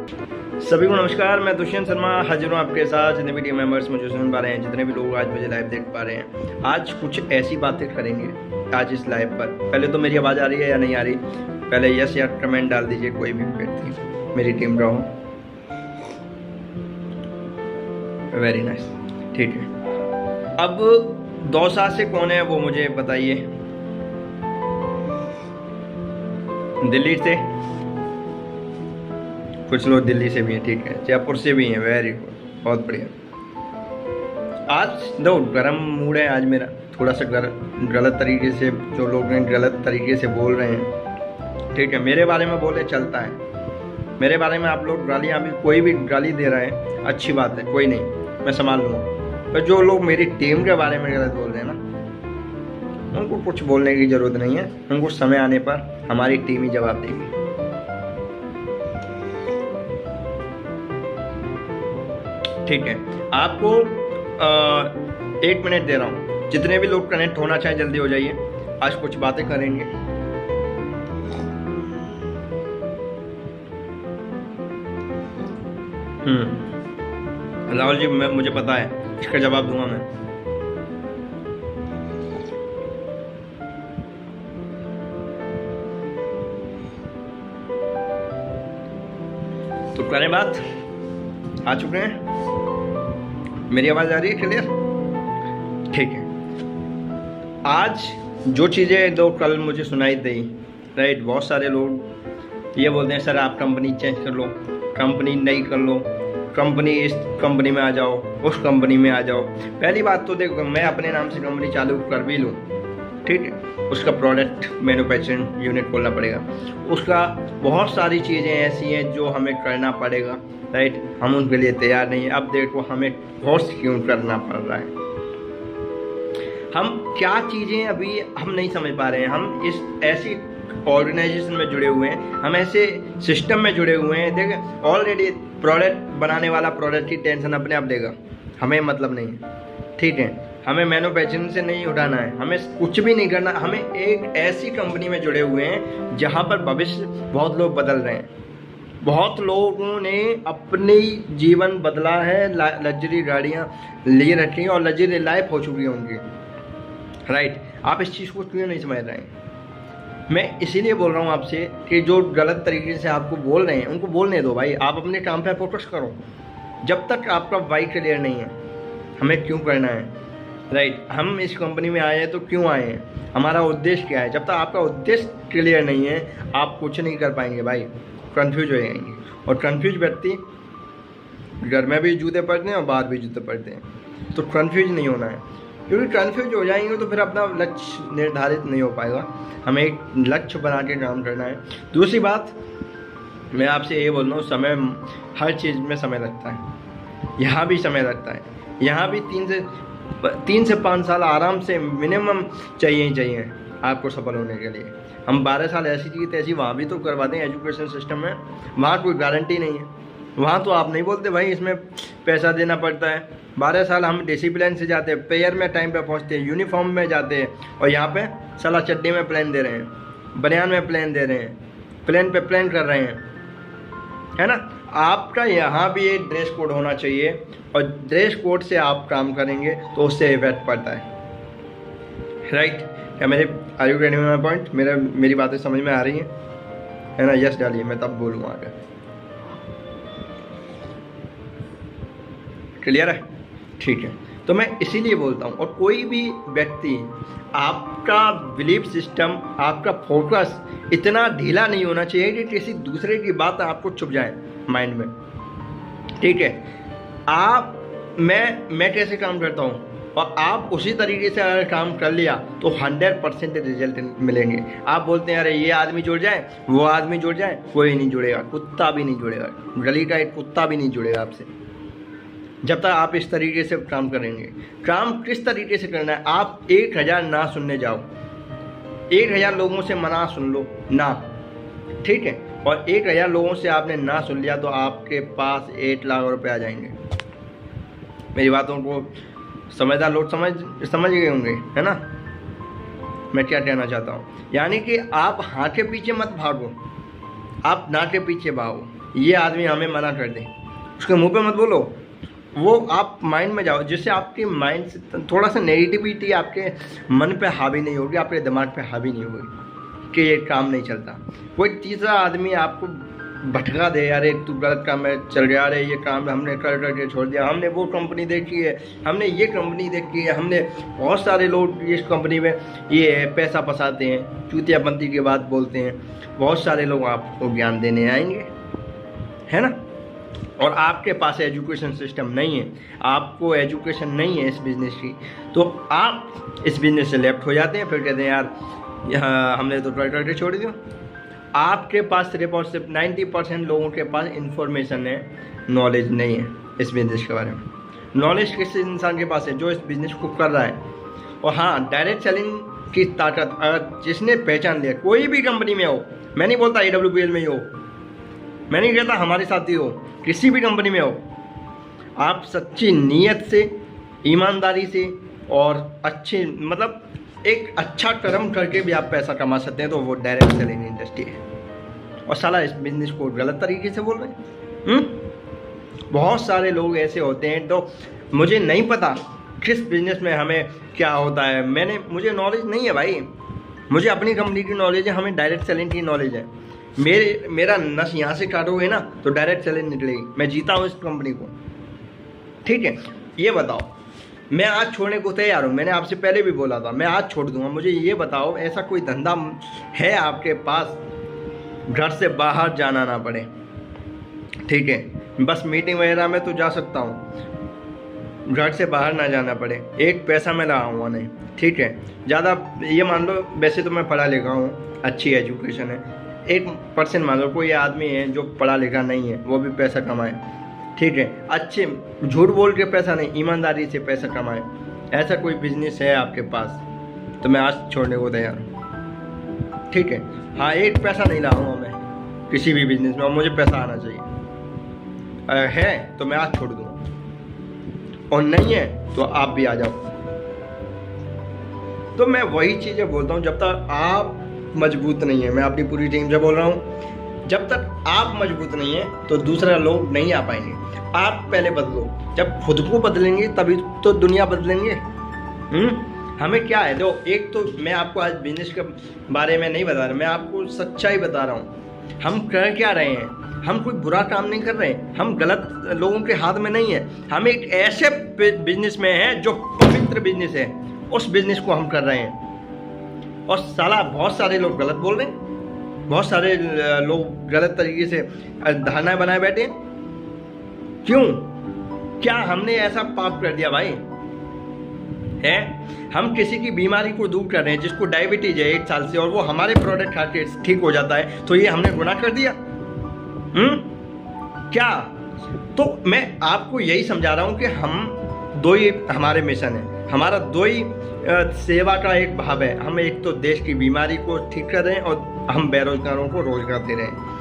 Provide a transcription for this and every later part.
सभी को नमस्कार, मैं दुष्यंत शर्मा हाजिर हूँ आपके साथ। जितने भी टीम मेंबर्स मुझे सुन पा रहे हैं, जितने भी लोग आज मुझे लाइव देख पा रहे हैं, आज कुछ ऐसी बातें करेंगे आज इस लाइव पर। पहले तो मेरी आवाज़ आ रही है या नहीं आ रही, पहले यस या कमेंट डाल दीजिए कोई भी व्यक्ति मेरी टीम का हो। वेरी नाइस, ठीक है। अब दौसा से कौन है वो मुझे बताइए। दिल्ली से कुछ लोग दिल्ली से भी हैं, ठीक है। जयपुर से भी हैं, वेरी गुड, बहुत बढ़िया। आज दो गर्म मूड है आज मेरा, थोड़ा सा गलत तरीके से जो लोग हैं गलत तरीके से बोल रहे हैं, ठीक है। मेरे बारे में बोले चलता है, मेरे बारे में आप लोग गालियाँ भी, कोई भी गाली दे रहा है अच्छी बात है, कोई नहीं, मैं संभाल लूँगा। पर जो लोग मेरी टीम के बारे में गलत बोल रहे हैं ना, उनको कुछ बोलने की ज़रूरत नहीं है। उनको समय आने पर हमारी टीम ही जवाब देगी। ठीक है, आपको 1 मिनट दे रहा हूँ। जितने भी लोग कनेक्ट होना चाहें जल्दी हो जाइए, आज कुछ बातें करेंगे। राहुल जी, मुझे पता है, इसका जवाब दूंगा मैं। तो करें बात, आ चुके हैं, मेरी आवाज़ आ रही है क्लियर? ठीक है। आज जो चीज़ें दो कल मुझे सुनाई दी, राइट, बहुत सारे लोग ये बोलते हैं सर आप कंपनी चेंज कर लो, कंपनी नई कर लो, कंपनी इस कंपनी में आ जाओ, उस कंपनी में आ जाओ। पहली बात तो देखो, मैं अपने नाम से कंपनी चालू कर भी लूँ, ठीक है, उसका प्रोडक्ट मैन्युफैक्चरिंग यूनिट खोलना पड़ेगा, उसका बहुत सारी चीज़ें ऐसी हैं जो हमें करना पड़ेगा, राइट। हम उनके लिए तैयार नहीं है। अब देखो हमें फोर्स क्यों करना पड़ रहा है, हम क्या चीज़ें अभी हम नहीं समझ पा रहे हैं। हम इस ऐसी ऑर्गेनाइजेशन में जुड़े हुए हैं, हम ऐसे सिस्टम में जुड़े हुए हैं, देख ऑलरेडी प्रोडक्ट बनाने वाला प्रोडक्ट की टेंशन अपने आप देगा, हमें मतलब नहीं है, ठीक है। हमें मैन्युफैक्चरिंग से नहीं उठाना है, हमें कुछ भी नहीं करना। हमें एक ऐसी कंपनी में जुड़े हुए हैं जहाँ पर भविष्य बहुत लोग बदल रहे हैं, बहुत लोगों ने अपनी जीवन बदला है, लग्जरी गाड़ियाँ ले रखी हैं और लग्जरी लाइफ हो चुकी है उनकी, राइट। आप इस चीज़ को क्यों नहीं समझ रहे हैं? मैं इसीलिए बोल रहा हूँ आपसे कि जो गलत तरीके से आपको बोल रहे हैं उनको बोलने दो भाई, आप अपने काम पे फोकस करो। जब तक आपका वाई क्लियर नहीं है हमें क्यों करना है, राइट। हम इस कंपनी में आए हैं तो क्यों आए हैं, हमारा उद्देश्य क्या है। जब तक आपका उद्देश्य क्लियर नहीं है आप कुछ नहीं कर पाएंगे भाई, कंफ्यूज हो जाएंगे। और कंफ्यूज व्यक्ति घर में भी जूते पड़ते हैं और बाहर भी जूते पड़ते हैं, तो कंफ्यूज नहीं होना है, क्योंकि कंफ्यूज हो जाएंगे तो फिर अपना लक्ष्य निर्धारित नहीं हो पाएगा। हमें एक लक्ष्य बना के काम करना है। दूसरी बात मैं आपसे ये बोल रहा हूँ, समय, हर चीज़ में समय लगता है, यहाँ भी समय लगता है। यहाँ भी 3 से 5 साल आराम से मिनिमम चाहिए ही चाहिए आपको सफल होने के लिए। हम 12 साल ऐसी चीज़ तैसी वहाँ भी तो करवाते हैं एजुकेशन सिस्टम में, वहाँ कोई गारंटी नहीं है। वहाँ तो आप नहीं बोलते भाई इसमें पैसा देना पड़ता है। 12 साल हम डिसिप्लिन से जाते हैं, पेयर में टाइम पे पहुँचते हैं, यूनिफॉर्म में जाते हैं, और यहाँ पे साला चड्डी में प्लान दे रहे हैं, बनियान में प्लान दे रहे हैं, प्लान पे प्लान कर रहे हैं, है ना। आपका यहाँ भी एक ड्रेस कोड होना चाहिए, और ड्रेस कोड से आप काम करेंगे तो उससे इफेक्ट पड़ता है, राइट। क्या मेरे are you getting my point? मेरी बातें समझ में आ रही है ना? यस डालिए, मैं तब बोलूँगा आगे। क्लियर है? ठीक है। तो मैं इसीलिए बोलता हूँ, और कोई भी व्यक्ति, आपका बिलीफ सिस्टम, आपका फोकस इतना ढीला नहीं होना चाहिए कि किसी दूसरे की बात आपको चुभ जाए माइंड में, ठीक है। मैं कैसे काम करता हूँ और आप उसी तरीके से अगर काम कर लिया तो 100% रिजल्ट मिलेंगे। आप बोलते हैं अरे ये आदमी जुड़ जाए, वो आदमी जुड़ जाए, कोई नहीं जुड़ेगा, कुत्ता भी नहीं जुड़ेगा, गली का एक कुत्ता भी नहीं जुड़ेगा आपसे, जब तक आप इस तरीके से काम करेंगे। काम किस तरीके से करना है? आप 1000 ना सुनने जाओ, 1000 लोगों से मना सुन लो ना, ठीक है। और 1000 लोगों से आपने ना सुन लिया तो आपके पास 8 लाख रुपए आ जाएंगे। मेरी बातों को समझदार लोग समझ गए होंगे, है ना मैं क्या कहना चाहता हूँ। यानी कि आप हाँ के पीछे मत भागो, आप ना के पीछे भागो, ये आदमी हमें मना कर दे, उसके मुंह पे मत बोलो, वो आप माइंड में जाओ, जिससे आपके माइंड से थोड़ा सा नेगेटिविटी आपके मन पे हावी नहीं होगी, आपके दिमाग पे हावी नहीं होगी कि ये काम नहीं चलता। कोई तीसरा आदमी आपको भटका दे, अरे तू गलत काम में चल गया, अरे ये काम हमने कर करके छोड़ दिया, हमने वो कंपनी देखी है, हमने ये कंपनी देखी है, हमने बहुत सारे लोग इस कंपनी में ये पैसा फंसाते हैं, चूतियाबंदी की बात बोलते हैं, बहुत सारे लोग आपको ज्ञान देने आएंगे, है ना। और आपके पास एजुकेशन सिस्टम नहीं है, आपको एजुकेशन नहीं है इस बिज़नेस की, तो आप इस बिज़नेस से लेफ्ट हो जाते हैं, फिर कहते हैं यार हमने तो ट्राई करके छोड़ दिया। आपके पास सिर्फ और सिर्फ 90% लोगों के पास इंफॉर्मेशन है, नॉलेज नहीं है इस बिज़नेस के बारे में। नॉलेज किस इंसान के पास है? जो इस बिज़नेस को कर रहा है। और हाँ, डायरेक्ट सेलिंग की ताकत अगर जिसने पहचान लिया, कोई भी कंपनी में हो, मैं नहीं बोलता AWPL में ही हो, मैं नहीं कहता हमारे साथ ही हो, किसी भी कंपनी में हो, आप सच्ची नीयत से, ईमानदारी से और अच्छे मतलब एक अच्छा कर्म करके भी आप पैसा कमा सकते हैं, तो वो डायरेक्ट सेलिंग इंडस्ट्री है। और साला इस बिज़नेस को गलत तरीके से बोल रहे हैं। बहुत सारे लोग ऐसे होते हैं, तो मुझे नहीं पता किस बिज़नेस में हमें क्या होता है, मुझे नॉलेज नहीं है भाई, मुझे अपनी कंपनी की नॉलेज है, हमें डायरेक्ट सेलिंग की नॉलेज है। मेरा नस यहाँ से काटोगे ना तो डायरेक्ट सेलिंग निकलेगी, मैं जीता हूँ इस कंपनी को, ठीक है। ये बताओ, मैं आज छोड़ने को तैयार हूँ, मैंने आपसे पहले भी बोला था मैं आज छोड़ दूंगा। मुझे ये बताओ, ऐसा कोई धंधा है आपके पास घर से बाहर जाना ना पड़े, ठीक है, बस मीटिंग वगैरह में तो जा सकता हूँ, घर से बाहर ना जाना पड़े, एक पैसा मैं लगाऊंगा नहीं, ठीक है। ज़्यादा ये मान लो, वैसे तो मैं पढ़ा लिखा हूँ, अच्छी एजुकेशन है, 1% मान लो कोई आदमी है जो पढ़ा लिखा नहीं है, वो भी पैसा कमाए, ठीक है, अच्छे झूठ बोल के पैसा नहीं, ईमानदारी से पैसा कमाए, ऐसा कोई बिजनेस है आपके पास तो मैं आज छोड़ने को तैयार हूँ, ठीक है। हाँ, एक पैसा नहीं लाऊंगा मैं किसी भी बिजनेस में, और मुझे पैसा आना चाहिए, है तो मैं आज छोड़ दूँगा, और नहीं है तो आप भी आ जाओ। तो मैं वही चीज़ें बोलता हूँ, जब तक आप मजबूत नहीं है, मैं अपनी पूरी टीम से बोल रहा हूँ, जब तक आप मजबूत नहीं है तो दूसरा लोग नहीं आ पाएंगे। आप पहले बदलो, जब खुद को बदलेंगे तभी तो दुनिया बदलेंगे। हमें क्या है, जो एक तो मैं आपको आज बिजनेस के बारे में नहीं बता रहा, मैं आपको सच्चाई बता रहा हूँ। हम कर क्या रहे हैं, हम कोई बुरा काम नहीं कर रहे हैं, हम गलत लोगों के हाथ में नहीं है, हम एक ऐसे बिजनेस में हैं जो पवित्र बिजनेस है, उस बिजनेस को हम कर रहे हैं। और साला बहुत सारे लोग गलत बोल रहे हैं, बहुत सारे लोग गलत तरीके से धारणाएं बनाए बैठे हैं। क्यों? क्या हमने ऐसा पाप कर दिया भाई है? हम किसी की बीमारी को दूर कर रहे हैं, जिसको डायबिटीज है 1 साल से, और वो हमारे प्रोडक्ट खा के ठीक हो जाता है, तो ये हमने गुनाह कर दिया? क्या? तो मैं आपको यही समझा रहा हूं कि हम दो ही हमारे मिशन है, हमारा दो ही सेवा का एक भाव है। हम एक तो देश की बीमारी को ठीक कर रहे हैं, और हम बेरोजगारों को रोजगार दे रहे हैं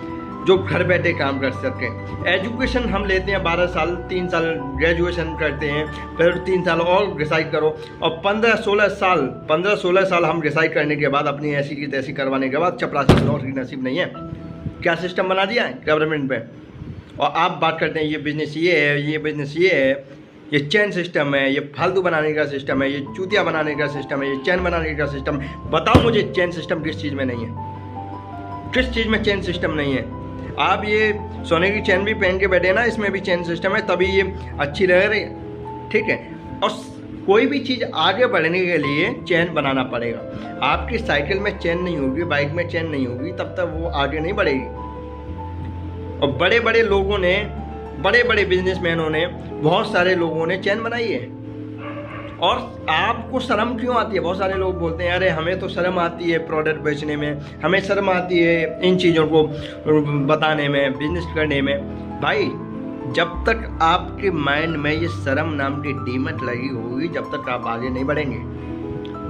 जो घर बैठे काम कर सकें। एजुकेशन हम लेते हैं 12 साल, 3 साल ग्रेजुएशन करते हैं, फिर 3 साल और डिसाइड करो, और 15-16 साल हम डिसाइड करने के बाद अपनी ऐसी की तैसी करवाने के बाद चपरासी नौकरी नसीब नहीं है। क्या सिस्टम बना दिया है गवर्नमेंट पे, और आप बात करते हैं ये बिजनेस ये है, ये बिजनेस ये है, ये चैन सिस्टम है, ये फालतू बनाने का सिस्टम है, ये चूतिया बनाने का सिस्टम है, ये चैन बनाने का सिस्टम। बताओ मुझे चैन सिस्टम किस चीज़ में नहीं है, किस चीज़ में चैन सिस्टम नहीं है? आप ये सोने की चैन भी पहन के बैठे ना, इसमें भी चैन सिस्टम है, तभी ये अच्छी रह रही है, ठीक है। और कोई भी चीज़ आगे बढ़ने के लिए चैन बनाना पड़ेगा। आपकी साइकिल में चैन नहीं होगी, बाइक में चैन नहीं होगी, तब तक वो आगे नहीं बढ़ेगी। और बड़े बड़े लोगों ने, बड़े बड़े बिजनेसमैनों ने, बहुत सारे लोगों ने चैन बनाई है। और आपको शर्म क्यों आती है? बहुत सारे लोग बोलते हैं अरे हमें तो शर्म आती है प्रोडक्ट बेचने में, हमें शर्म आती है इन चीज़ों को बताने में, बिजनेस करने में। भाई जब तक आपके माइंड में ये शर्म नाम की डीमत लगी होगी, जब तक आप आगे नहीं बढ़ेंगे।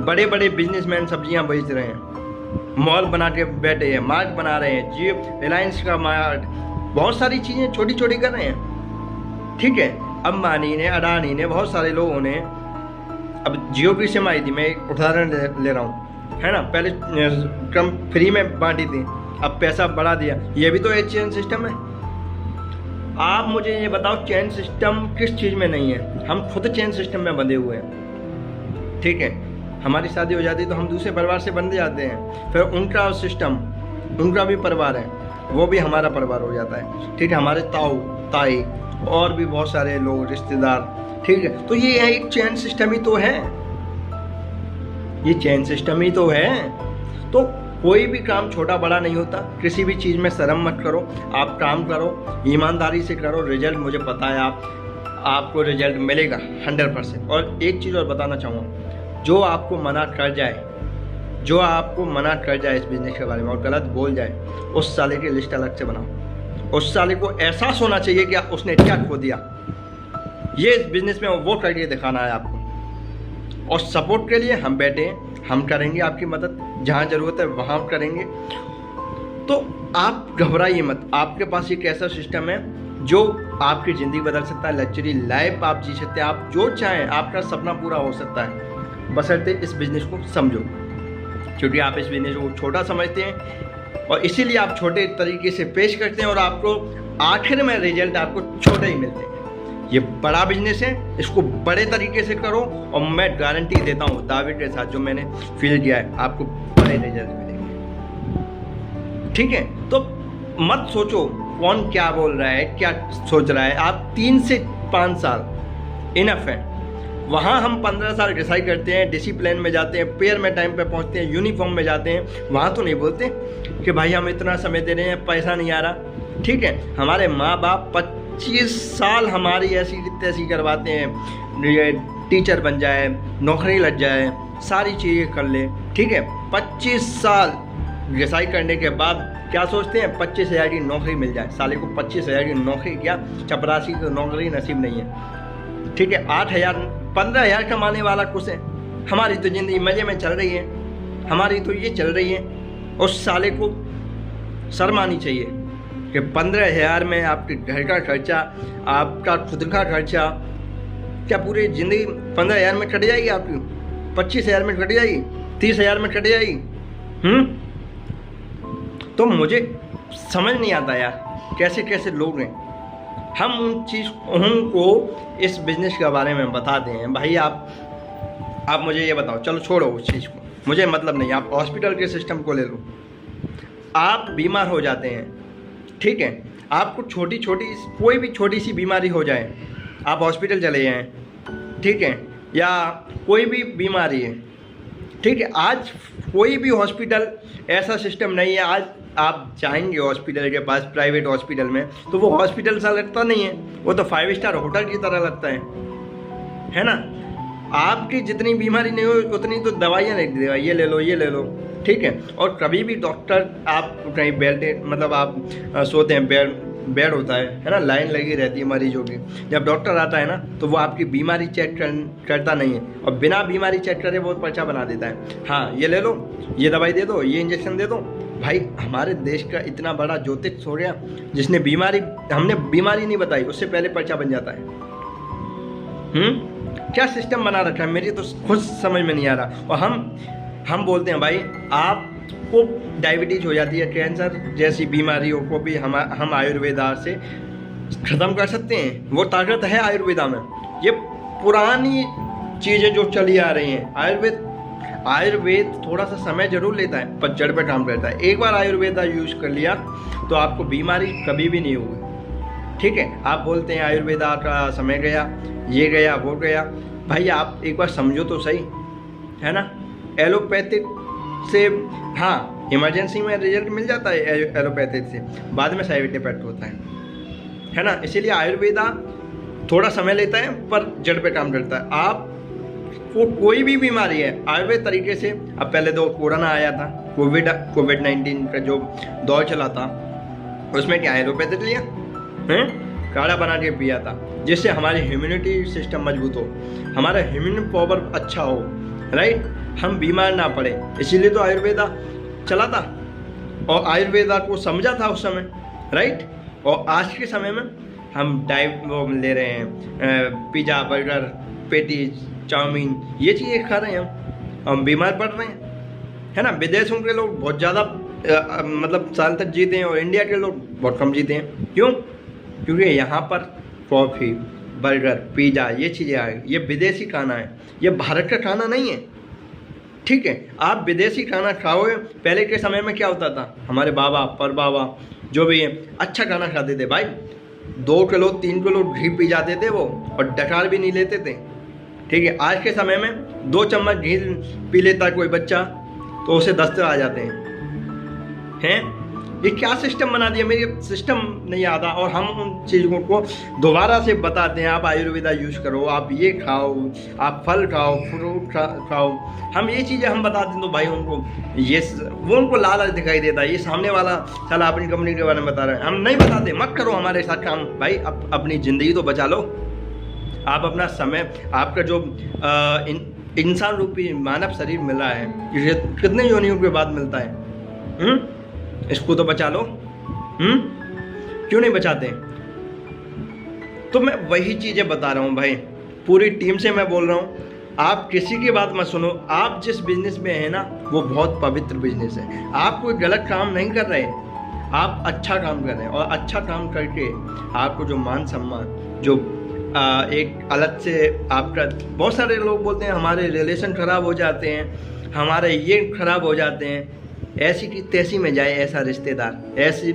बड़े बड़े बिजनेसमैन सब्जियां बेच रहे हैं, मॉल बना के बैठे हैं, मार्ट बना रहे हैं, जियो रिलायंस का मार्ट, बहुत सारी चीज़ें छोटी छोटी कर रहे हैं, ठीक है। अंबानी ने, अडानी ने, बहुत सारे लोगों ने, अब जियो की सिम आई थी, मैं एक उदाहरण ले रहा हूँ, है ना, पहले कम फ्री में बांटी थी, अब पैसा बढ़ा दिया, ये भी तो एक चेन सिस्टम है। आप मुझे ये बताओ चेन सिस्टम किस चीज़ में नहीं है? हम खुद चेन सिस्टम में बंधे हुए हैं, ठीक है। हमारी शादी हो जाती है तो हम दूसरे परिवार से बंध जाते हैं, फिर उनका सिस्टम, उनका भी परिवार है, वो भी हमारा परिवार हो जाता है, ठीक है। हमारे ताऊ ताई और भी बहुत सारे लोग, रिश्तेदार, ठीक है। तो ये एक चेन सिस्टम ही तो है, ये चेन सिस्टम ही तो है। तो कोई भी काम छोटा बड़ा नहीं होता, किसी भी चीज़ में शर्म मत करो, आप काम करो, ईमानदारी से करो, रिजल्ट मुझे पता है आपको रिजल्ट मिलेगा 100%। और एक चीज़ और बताना चाहूँगा, जो आपको मना कर जाए, जो आपको मना कर जाए इस बिज़नेस के बारे में और गलत बोल जाए, उस साले की लिस्ट अलग से बनाओ। उस साले को एहसास होना चाहिए कि उसने क्या खो दिया। ये इस बिज़नेस में वो करके दिखाना है आपको। और सपोर्ट के लिए हम बैठे हैं, हम करेंगे आपकी मदद, जहाँ ज़रूरत है वहाँ करेंगे। तो आप घबराइए मत, आपके पास एक ऐसा सिस्टम है जो आपकी ज़िंदगी बदल सकता है, लग्जरी लाइफ आप जी सकते हैं, आप जो चाहें, आपका सपना पूरा हो सकता है, बशर्ते इस बिज़नेस को समझो। क्योंकि आप इस बिज़नेस को छोटा समझते हैं और इसीलिए आप छोटे तरीके से पेश करते हैं और आपको आखिर में रिजल्ट आपको छोटे ही मिलते हैं। ये बड़ा बिजनेस है, इसको बड़े तरीके से करो और मैं गारंटी देता हूँ दावे के साथ, जो मैंने फील किया है, आपको बड़े रिजल्ट मिलेंगे, ठीक है। तो मत सोचो कौन क्या बोल रहा है, क्या सोच रहा है। आप 3 से 5 साल इनफ है। वहाँ हम 15 साल डिसाइड करते हैं, डिसिप्लिन में जाते हैं, पेयर में टाइम पे पहुँचते हैं, यूनिफॉर्म में जाते हैं। वहाँ तो नहीं बोलते कि भाई हम इतना समय दे रहे हैं, पैसा नहीं आ रहा, ठीक है। हमारे माँ बाप 25 साल हमारी ऐसी तैसी करवाते हैं, ये टीचर बन जाए, नौकरी लग जाए, सारी चीज़ें कर ले, ठीक है। 25 साल डिसाइड करने के बाद क्या सोचते हैं, 25,000 की नौकरी मिल जाए। साले को 25,000 की नौकरी, क्या चपरासी की नौकरी नसीब नहीं है, ठीक है। 8,000 15,000 कमाने वाला कुछ है। हमारी तो ज़िंदगी मज़े में चल रही है, हमारी तो ये चल रही है। उस साले को शर्म आनी चाहिए कि 15,000 में आपके घर का खर्चा, आपका खुद का खर्चा, क्या पूरी ज़िंदगी 15,000 में कट जाएगी आपकी? 25,000 में कट जाएगी? 30,000 में कट जाएगी? तो मुझे समझ नहीं आता यार, कैसे कैसे लोग हैं। हम उनको इस बिज़नेस के बारे में बताते हैं, भाई आप मुझे ये बताओ, चलो छोड़ो उस चीज़ को, मुझे मतलब नहीं। आप हॉस्पिटल के सिस्टम को ले लो। आप बीमार हो जाते हैं, ठीक है, आपको छोटी छोटी कोई भी छोटी सी बीमारी हो जाए, आप हॉस्पिटल चले जाएं, ठीक है, या कोई भी बीमारी है, ठीक है। आज कोई भी हॉस्पिटल ऐसा सिस्टम नहीं है। आज आप जाएंगे हॉस्पिटल के पास, प्राइवेट हॉस्पिटल में, तो वो हॉस्पिटल सा लगता नहीं है, वो तो 5 स्टार होटल की तरह लगता है ना। आपकी जितनी बीमारी नहीं हो उतनी तो दवाइयाँ लिख देगा, ये ले लो, ये ले लो, ठीक है। और कभी भी डॉक्टर, आप कहीं बैठे, मतलब आप सोते हैं, बेड होता है ना, लाइन लगी रहती है मरीजों की। जब डॉक्टर आता है ना, तो वो आपकी बीमारी चेक करता नहीं है, और बिना बीमारी चेक करे वो पर्चा बना देता है। हाँ, ये ले लो, ये दवाई दे दो, ये इंजेक्शन दे दो। भाई हमारे देश का इतना बड़ा ज्योतिष हो गया, जिसने हमने बीमारी नहीं बताई, उससे पहले पर्चा बन जाता है। क्या सिस्टम बना रखा है, मेरी तो खुद समझ में नहीं आ रहा। और हम बोलते हैं भाई आपको डायबिटीज हो जाती है, कैंसर जैसी बीमारियों को भी हम आयुर्वेदा से ख़त्म कर सकते हैं। वो ताकत है आयुर्वेदा में। ये पुरानी चीज़ें जो चली आ रही हैं, आयुर्वेद थोड़ा सा समय जरूर लेता है, पर जड़ पे काम करता है। एक बार आयुर्वेदा यूज कर लिया तो आपको बीमारी कभी भी नहीं होगी, ठीक है। आप बोलते हैं आयुर्वेदा का समय गया, ये गया, वो गया। भाई आप एक बार समझो तो सही, है ना। एलोपैथिक से, हाँ, इमरजेंसी में रिजल्ट मिल जाता है एलोपैथिक से, बाद में साइड इफेक्ट होता है ना। इसीलिए आयुर्वेदा थोड़ा समय लेता है, पर जड़ पे काम करता है। आप को कोई भी बीमारी है, आयुर्वेद तरीके से। अब पहले तो कोरोना आया था, कोविड-19 का जो दौर चला था, उसमें क्या एलोपैथिक लिया, काढ़ा बना के पिया था, जिससे हमारी इम्यूनिटी सिस्टम मजबूत हो, हमारा इम्यून पावर अच्छा हो, राइट, हम बीमार ना पड़े। इसीलिए तो आयुर्वेदा चला था, और आयुर्वेदा को समझा था उस समय, राइट। और आज के समय में हम वो ले रहे हैं, पिज़्ज़ा, बर्गर, पेटीज, चाउमीन, ये चीज़ें खा रहे हैं, हम बीमार पड़ रहे हैं, है ना। विदेशों के लोग बहुत ज़्यादा मतलब साल तक जीते हैं, और इंडिया के लोग बहुत कम जीते हैं। क्यों? क्योंकि यहाँ पर कॉफ़ी, बर्गर, पिज़्ज़ा ये चीज़ें आए, ये विदेशी खाना है, ये भारत का खाना नहीं है। ठीक है, आप विदेशी खाना खाओगे। पहले के समय में क्या होता था, हमारे बाबा परबाबा जो भी है अच्छा खाना खाते थे भाई, 2 किलो 3 किलो घी पी जाते थे वो, और डकार भी नहीं लेते थे। ठीक है, आज के समय में 2 चम्मच घी पी लेता है कोई बच्चा तो उसे दस्त आ जाते हैं। ये क्या सिस्टम बना दिया, मेरे सिस्टम नहीं आता। और हम उन चीज़ों को दोबारा से बताते हैं, आप आयुर्वेदा यूज़ करो, आप ये खाओ, आप फल खाओ, फ्रूट खाओ। हम ये चीज़ें हम बताते हैं तो भाई उनको वो उनको लालच दिखाई देता है, ये सामने वाला साला अपनी कंपनी के बारे में बता रहे हैं। हम नहीं बताते, मत करो हमारे साथ काम भाई, अपनी ज़िंदगी तो बचा लो। आप अपना समय, आपका जो इंसान रूपी मानव शरीर मिला है, ये कितने योनियों के बाद मिलता है, इसको तो बचा लो। क्यों नहीं बचाते? तो मैं वही चीज़ें बता रहा हूँ भाई, पूरी टीम से मैं बोल रहा हूँ, आप किसी की बात मत सुनो। आप जिस बिजनेस में है ना, वो बहुत पवित्र बिजनेस है। आप कोई गलत काम नहीं कर रहे, आप अच्छा काम कर रहे हैं। और अच्छा काम करके आपको जो मान सम्मान, जो एक अलग से आपका, बहुत सारे लोग बोलते हैं हमारे रिलेशन ख़राब हो जाते हैं, हमारे ये ख़राब हो जाते हैं, ऐसी की तैसी में जाए ऐसा रिश्तेदार। ऐसी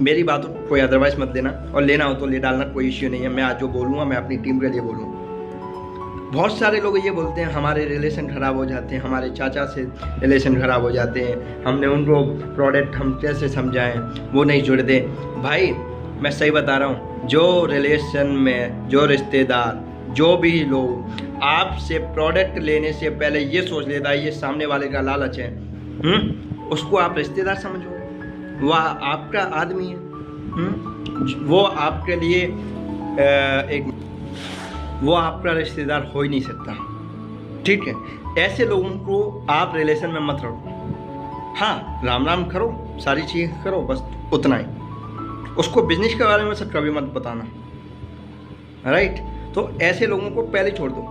मेरी बातों को कोई अदरवाइज मत देना, और लेना हो तो ले डालना, कोई इश्यू नहीं है। मैं आज जो बोलूँगा मैं अपनी टीम के लिए बोलूँगा। बहुत सारे लोग ये बोलते हैं हमारे रिलेशन ख़राब हो जाते हैं, हमारे चाचा से रिलेशन ख़राब हो जाते हैं, हमने उनको प्रोडक्ट हम कैसे समझाएं, वो नहीं जुड़ते। भाई मैं सही बता रहा हूँ, जो रिलेशन में जो रिश्तेदार, जो भी लोग आपसे प्रोडक्ट लेने से पहले ये सोच लेता है ये सामने वाले का लालच है, उसको आप रिश्तेदार समझो। वह आपका आदमी है, वो आपके लिए वो आपका रिश्तेदार हो ही नहीं सकता। ठीक है, ऐसे लोगों को आप रिलेशन में मत रखो। हाँ, राम राम करो, सारी चीज़ें करो, बस उतना ही। उसको बिजनेस के बारे में सब कभी मत बताना, राइट? तो ऐसे लोगों को पहले छोड़ दो।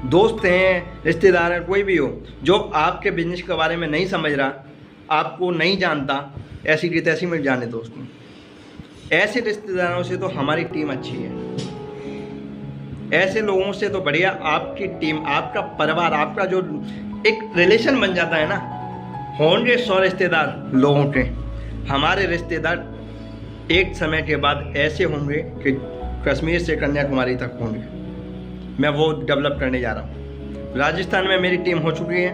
दोस्त हैं, रिश्तेदार हैं, कोई भी हो, जो आपके बिजनेस के बारे में नहीं समझ रहा, आपको नहीं जानता, ऐसी की तैसी में जाने दो उसको। ऐसे रिश्तेदारों से तो हमारी टीम अच्छी है, ऐसे लोगों से तो बढ़िया आपकी टीम, आपका परिवार, आपका जो एक रिलेशन बन जाता है ना। होंगे 100 रिश्तेदार लोगों के, हमारे रिश्तेदार एक समय के बाद ऐसे होंगे कि कश्मीर से कन्याकुमारी तक होंगे। मैं वो डेवलप करने जा रहा हूँ। राजस्थान में मेरी टीम हो चुकी है,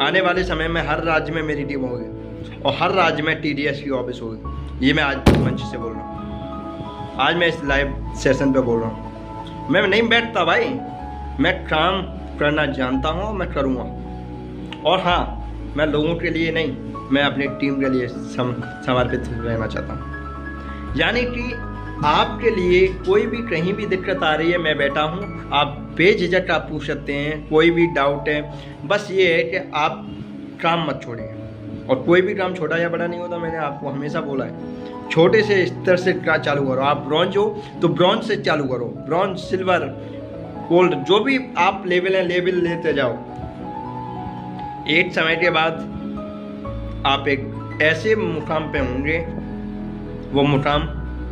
आने वाले समय में हर राज्य में मेरी टीम होगी, और हर राज्य में TDS की ऑफिस होगी। ये मैं आज मंच से बोल रहा हूँ, आज मैं इस लाइव सेशन पे बोल रहा हूँ। मैं नहीं बैठता भाई, मैं काम करना जानता हूँ, मैं करूँगा। और हाँ, मैं लोगों के लिए नहीं, मैं अपनी टीम के लिए समर्पित रहना चाहता हूँ। यानी कि आपके लिए कोई भी कहीं भी दिक्कत आ रही है, मैं बैठा हूँ, आप बेझिझक आप पूछ सकते हैं, कोई भी डाउट है। बस ये है कि आप काम मत छोड़िए, और कोई भी काम छोटा या बड़ा नहीं होता, मैंने आपको हमेशा बोला है। छोटे से स्तर से चालू करो। आप ब्रॉन्ज हो तो ब्रॉन्ज से चालू करो, ब्रॉन्ज, सिल्वर, गोल्ड, जो भी आप लेवल है, लेवल लेते जाओ। एक समय के बाद आप एक ऐसे मुकाम पे होंगे, वो मुकाम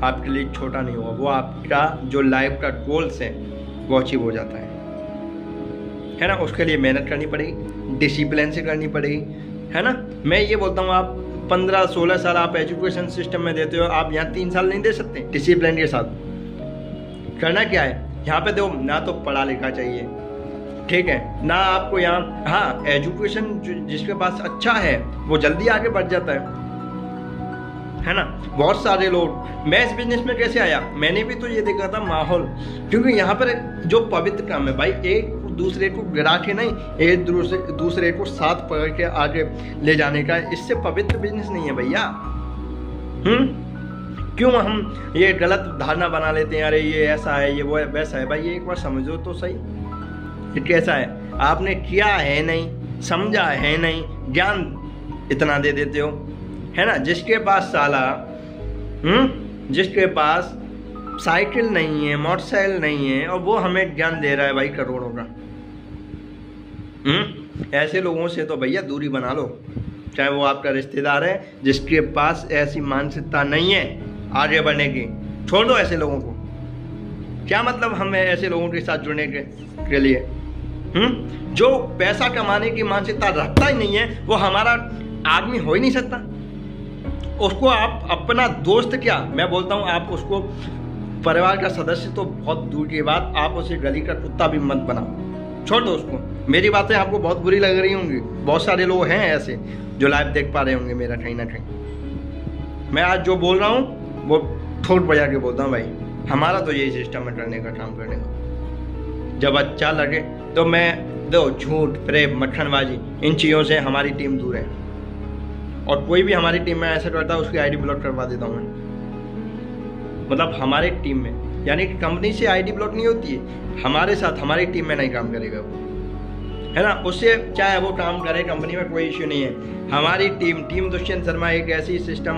आपके लिए छोटा नहीं होगा, वो आपका जो लाइफ का गोल्स है वो अचीव हो जाता है ना। उसके लिए मेहनत करनी पड़ेगी, डिसिप्लिन से करनी पड़ेगी, है ना। मैं ये बोलता हूँ, आप 15-16 साल आप एजुकेशन सिस्टम में देते हो, आप यहाँ 3 साल नहीं दे सकते डिसिप्लिन के साथ। करना क्या है यहाँ पे, देखो, ना तो पढ़ा लिखा चाहिए, ठीक है, ना आपको यहाँ, हाँ, एजुकेशन जिसके पास अच्छा है वो जल्दी आगे बढ़ जाता है ना। बहुत सारे लोग, मैं इस बिजनेस में कैसे आया, मैंने भी तो ये देखा था माहौल, क्योंकि यहाँ पर जो पवित्र काम है भाई, एक दूसरे को गिरा के नहीं, एक दूसरे को साथ पकड़ के आगे ले जाने का, इससे पवित्र बिजनेस नहीं है भैया। क्यों हम ये गलत धारणा बना लेते हैं, अरे ये ऐसा है, ये वो है, वैसा है। भाई ये एक बार समझो तो सही, ये कैसा है, आपने किया है नहीं, समझा है नहीं, ज्ञान इतना दे देते हो, है ना। जिसके पास साला जिसके पास साइकिल नहीं है, मोटरसाइकिल नहीं है, और वो हमें ज्ञान दे रहा है भाई करोड़ों का। ऐसे लोगों से तो भैया दूरी बना लो, चाहे वो आपका रिश्तेदार है जिसके पास ऐसी मानसिकता नहीं है आगे बढ़ने की, छोड़ दो ऐसे लोगों को। क्या मतलब हमें ऐसे लोगों के साथ जुड़ने के लिए? जो पैसा कमाने की मानसिकता रखता ही नहीं है वो हमारा आदमी हो ही नहीं सकता। उसको आप अपना दोस्त क्या, मैं बोलता हूँ आप उसको परिवार का सदस्य तो बहुत दूर की बात, आप उसे गली का कुत्ता भी मत बनाओ, छोड़ दो उसको। मेरी बातें आपको बहुत बुरी लग रही होंगी, बहुत सारे लोग हैं ऐसे जो लाइव देख पा रहे होंगे मेरा कहीं ना कहीं। मैं आज जो बोल रहा हूँ वो ठोक बजा के बोलता हूँ भाई, हमारा तो यही सिस्टम है करने का, काम करने का। जब अच्छा लगे तो मैं दो झूठ प्रेम मक्खनबाजी इन चीज़ों से हमारी टीम दूर है, और कोई भी हमारी टीम में ऐसा करता है उसकी आईडी ब्लॉक करवा देता हूँ मैं। मतलब हमारे टीम में, यानी कि कंपनी से आईडी ब्लॉक नहीं होती है, हमारे साथ हमारी टीम में नहीं काम करेगा वो, है ना। उससे चाहे वो काम करे कंपनी में कोई इश्यू नहीं है। हमारी टीम दुष्यंत शर्मा एक ऐसी सिस्टम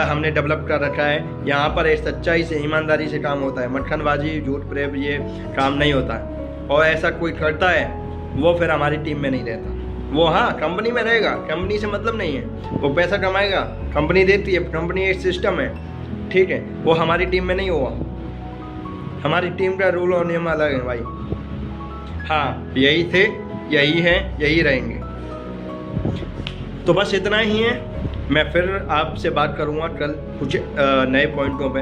हमने डेवलप कर रखा है, यहाँ पर एक सच्चाई से ईमानदारी से काम होता है, मक्खनबाजी झूठ प्रेम ये काम नहीं होता है। और ऐसा कोई करता है वो फिर हमारी टीम में नहीं रहता, वो हाँ कंपनी में रहेगा, कंपनी से मतलब नहीं है, वो पैसा कमाएगा, कंपनी देती है, कंपनी एक सिस्टम है, ठीक है, वो हमारी टीम में नहीं हुआ। हमारी टीम का रूल और नियम अलग है भाई। हाँ यही थे, यही हैं, यही रहेंगे। तो बस इतना ही है। मैं फिर आपसे बात करूँगा कल कुछ नए पॉइंटों पे,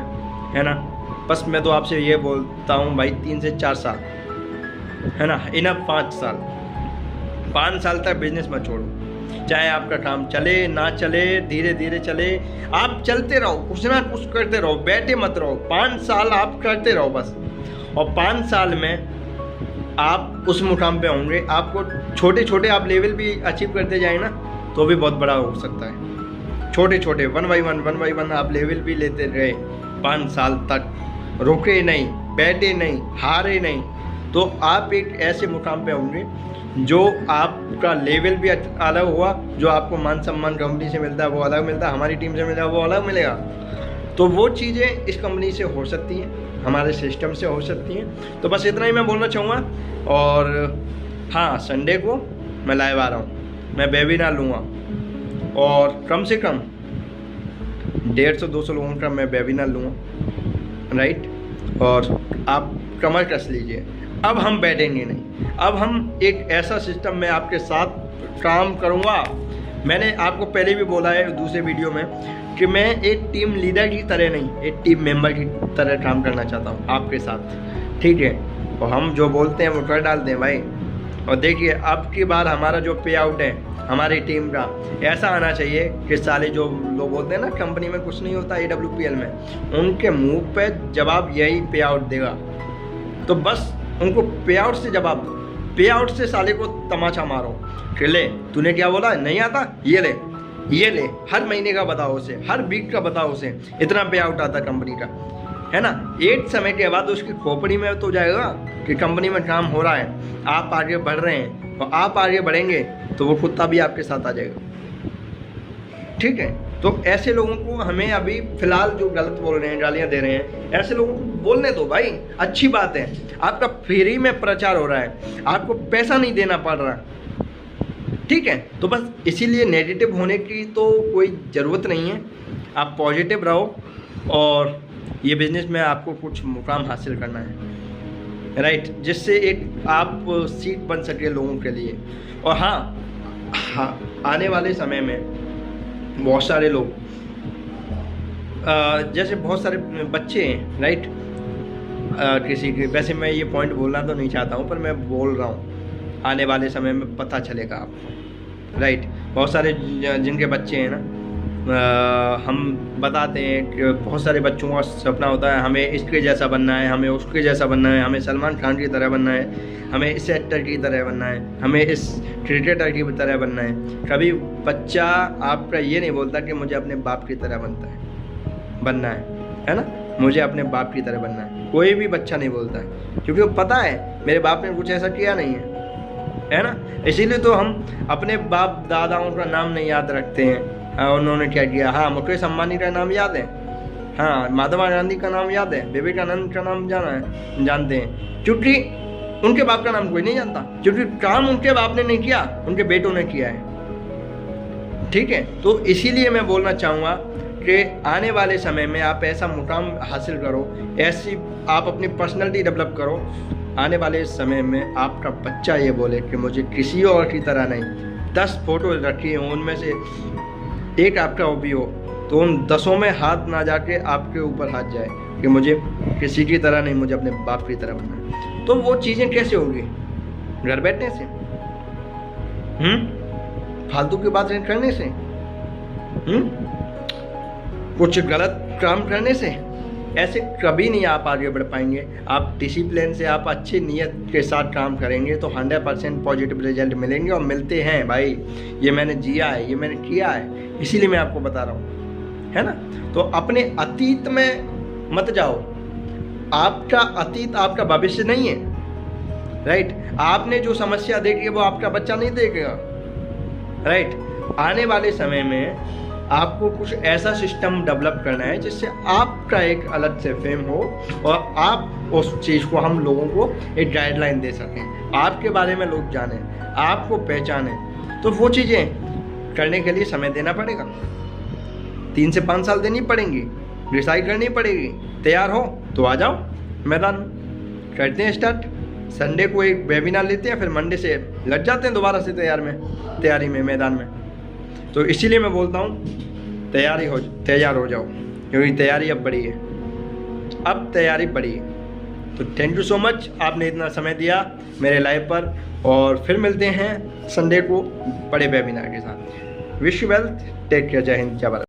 है ना। बस मैं तो आपसे ये बोलता हूँ भाई 3 से 4 साल, है ना, इनफ 5 साल, 5 साल तक बिजनेस मत छोड़ो। चाहे आपका काम चले ना चले, धीरे धीरे चले, आप चलते रहो, कुछ ना कुछ करते रहो, बैठे मत रहो। 5 साल आप करते रहो बस, और 5 साल में आप उस मुकाम पे होंगे। आपको छोटे छोटे आप लेवल भी अचीव करते जाए ना तो भी बहुत बड़ा हो सकता है। छोटे छोटे 1 बाई 1 आप लेवल भी लेते रहे 5 साल तक, रुके नहीं, बैठे नहीं, हारे नहीं, तो आप एक ऐसे मुकाम पे होंगे जो आपका लेवल भी अलग हुआ, जो आपको मान सम्मान कंपनी से मिलता है वो अलग मिलता है, हमारी टीम से मिलता है वो अलग मिलेगा। तो वो चीज़ें इस कंपनी से हो सकती हैं, हमारे सिस्टम से हो सकती हैं। तो बस इतना ही मैं बोलना चाहूँगा। और हाँ, संडे को मैं लाइव आ रहा हूँ, मैं वेबिनार लूँगा, और कम से कम 150-200 लोगों का मैं वेबिनार लूँगा, राइट। और आप कमर कस लीजिए, अब हम बैठेंगे नहीं, अब हम एक ऐसा सिस्टम में आपके साथ काम करूँगा। मैंने आपको पहले भी बोला है दूसरे वीडियो में कि मैं एक टीम लीडर की तरह नहीं, एक टीम मेंबर की तरह काम करना चाहता हूँ आपके साथ, ठीक है। और हम जो बोलते हैं वो कर डालते हैं भाई। और देखिए अब की बार हमारा जो पे आउट है हमारी टीम का ऐसा आना चाहिए कि साले जो लोग बोलते हैं ना कंपनी में कुछ नहीं होता AWPL में, उनके मुंह पे जवाब यही पे आउट देगा। तो बस उनको पे आउट से जवाब दो, पे आउट से साले को तमाचा मारो कि ले तूने क्या बोला, नहीं आता, ये ले, हर महीने का बताओ उसे, हर वीक का बताओ उसे, इतना पे आउट आता कंपनी का, है ना। एक समय के बाद उसकी खोपड़ी में तो जाएगा कि कंपनी में काम हो रहा है, आप आगे बढ़ रहे हैं, और आप आगे बढ़ेंगे तो वो कुत्ता भी आपके साथ आ जाएगा, ठीक है। तो ऐसे लोगों को हमें अभी फिलहाल जो गलत बोल रहे हैं, गालियाँ दे रहे हैं, ऐसे लोगों को बोलने दो भाई, अच्छी बात है। आपका फ्री में प्रचार हो रहा है, आपको पैसा नहीं देना पड़ रहा, ठीक है। तो बस इसीलिए नेगेटिव होने की तो कोई ज़रूरत नहीं है, आप पॉजिटिव रहो, और ये बिज़नेस में आपको कुछ मुकाम हासिल करना है, राइट, जिससे एक आप सीट बन सके लोगों के लिए। और हाँ, आने वाले समय में बहुत सारे लोग जैसे बहुत सारे बच्चे हैं, राइट, किसी के, वैसे मैं ये पॉइंट बोलना तो नहीं चाहता हूँ पर मैं बोल रहा हूँ, आने वाले समय में पता चलेगा आपको, राइट। बहुत सारे जिनके बच्चे हैं ना, हम बताते हैं कि बहुत सारे बच्चों का सपना होता है हमें इसके जैसा बनना है, हमें उसके जैसा बनना है, हमें सलमान खान की तरह बनना है, हमें इस एक्टर की तरह बनना है, हमें इस क्रिकेटर की तरह बनना है। कभी बच्चा आपका ये नहीं बोलता कि मुझे अपने बाप की तरह बनना है ना, मुझे अपने बाप की तरह बनना है। कोई भी बच्चा नहीं बोलता है, क्योंकि वो पता है मेरे बाप ने कुछ ऐसा किया नहीं है ना। इसीलिए तो हम अपने बाप दादाओं का नाम नहीं याद रखते हैं, उन्होंने क्या किया। हाँ, मुकेश अंबानी का नाम याद है, हाँ, महात्मा गांधी का नाम याद है, विवेकानंद का नाम जानते हैं, क्योंकि उनके बाप का नाम कोई नहीं जानता, क्योंकि काम उनके बाप ने नहीं किया, उनके बेटों ने किया है, ठीक है। तो इसीलिए मैं बोलना चाहूँगा कि आने वाले समय में आप ऐसा मुकाम हासिल करो, ऐसी आप अपनी पर्सनैलिटी डेवलप करो, आने वाले समय में आपका बच्चा ये बोले कि मुझे किसी और की तरह नहीं। 10 फोटो रखी हो, उनमें से एक आपका वो भी हो, तो उन 10 में हाथ ना जाके आपके ऊपर हाथ जाए कि मुझे किसी की तरह नहीं, मुझे अपने बाप की तरह बनना है। तो वो चीज़ें कैसे होंगी? घर बैठने से, फालतू की बात करने से, कुछ गलत काम करने से, ऐसे कभी नहीं आप आगे बढ़ पाएंगे। आप डिसिप्लिन से, आप अच्छी नीयत के साथ काम करेंगे तो 100% पॉजिटिव रिजल्ट मिलेंगे, और मिलते हैं भाई। ये मैंने जिया है, ये मैंने किया है, इसीलिए मैं आपको बता रहा हूँ, है ना। तो अपने अतीत में मत जाओ। आपका अतीत आपका भविष्य नहीं है, राइट। आपने जो समस्या देखी है वो आपका बच्चा नहीं देखेगा, राइट। आने वाले समय में आपको कुछ ऐसा सिस्टम डेवलप करना है जिससे आपका एक अलग से फेम हो, और आप उस चीज़ को, हम लोगों को एक गाइडलाइन दे सकें, आपके बारे में लोग जानें, आपको पहचानें। तो वो चीज़ें करने के लिए समय देना पड़ेगा, 3 से 5 साल देनी पड़ेंगी, डिसाइड करनी पड़ेगी। तैयार हो तो आ जाओ मैदान, करते हैं स्टार्ट। संडे को एक वेबिनार लेते हैं, फिर मंडे से लग जाते हैं दोबारा से तैयारी में मैदान में। तो इसीलिए मैं बोलता हूँ तैयार हो जाओ, क्योंकि तैयारी अब बढ़ी है, अब तैयारी बढ़ी है। तो थैंक यू सो मच, आपने इतना समय दिया मेरे लाइव पर, और फिर मिलते हैं संडे को बड़े वेबिनार के साथ। Wish you wealth, take care, जय हिंद, जय भारत।